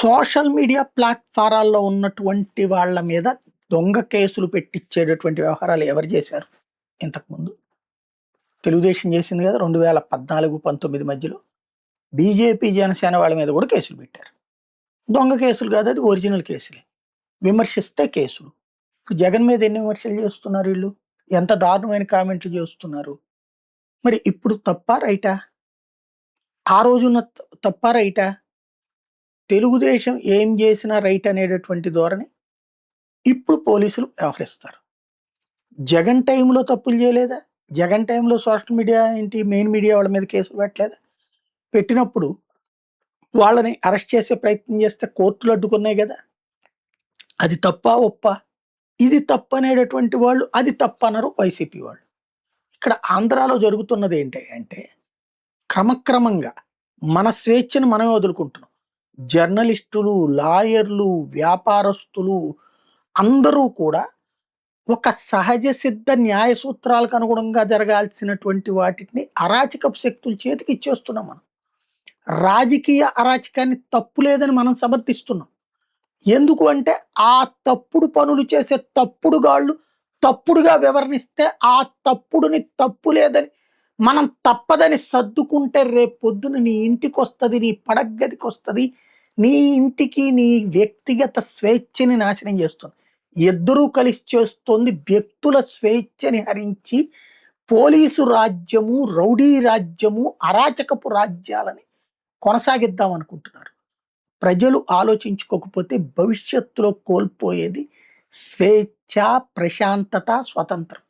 Social media ప్లాట్ఫారాల్లో ఉన్నటువంటి వాళ్ళ మీద దొంగ కేసులు పెట్టించేటటువంటి వ్యవహారాలు ఎవరు చేశారు ఇంతకుముందు? తెలుగుదేశం చేసింది కదా 2014, 19 మధ్యలో. బీజేపీ, జనసేన వాళ్ళ మీద కూడా కేసులు పెట్టారు. దొంగ కేసులు కాదు, అది ఒరిజినల్ కేసులే. విమర్శిస్తే కేసులు. ఇప్పుడు జగన్ మీద ఎన్ని విమర్శలు చేస్తున్నారు వీళ్ళు? ఎంత దారుణమైన కామెంట్లు చేస్తున్నారు? మరి ఇప్పుడు తప్పా రైటా? ఆ రోజున తప్పా రైటా? తెలుగుదేశం ఏం చేసినా రైట్ అనేటటువంటి ధోరణి ఇప్పుడు పోలీసులు వ్యవహరిస్తారు. జగన్ టైంలో తప్పులు చేయలేదా? జగన్ టైంలో సోషల్ మీడియా ఏంటి, మెయిన్ మీడియా వాళ్ళ మీద కేసులు పెట్టలేదా? పెట్టినప్పుడు వాళ్ళని అరెస్ట్ చేసే ప్రయత్నం చేస్తే కోర్టులు అడ్డుకున్నాయి కదా. అది తప్పా ఒప్పా? ఇది తప్పు అనేటటువంటి వాళ్ళు అది తప్పు అన్నారు వైసీపీ వాళ్ళు. ఇక్కడ ఆంధ్రాలో జరుగుతున్నది ఏంటి అంటే, క్రమక్రమంగా మన స్వేచ్ఛను మనమే వదులుకుంటున్నాం. జర్నలిస్టులు, లాయర్లు, వ్యాపారస్తులు అందరూ కూడా ఒక సహజ సిద్ధ న్యాయ సూత్రాలకు అనుగుణంగా జరగాల్సినటువంటి వాటిని అరాచకపు శక్తుల చేతికి ఇచ్చేస్తున్నాం మనం. రాజకీయ అరాచకాన్ని తప్పు లేదని మనం సమర్థిస్తున్నాం. ఎందుకు అంటే ఆ తప్పుడు పనులు చేసే తప్పుడుగాళ్ళు తప్పుడుగా వివరణిస్తే ఆ తప్పుడుని తప్పు లేదని మనం తప్పదని సర్దుకుంటే రేపు పొద్దున నీ ఇంటికి వస్తుంది, నీ పడగదికి వస్తుంది, నీ ఇంటికి నీ వ్యక్తిగత స్వేచ్ఛని నాశనం చేస్తుంది. ఇద్దరూ కలిసి చేస్తుంది వ్యక్తుల స్వేచ్ఛని హరించి పోలీసు రాజ్యము, రౌడీ రాజ్యము, అరాచకపు రాజ్యాలని కొనసాగిద్దాం అనుకుంటున్నారు. ప్రజలు ఆలోచించుకోకపోతే భవిష్యత్తులో కోల్పోయేది స్వేచ్ఛ, ప్రశాంతత, స్వతంత్రం.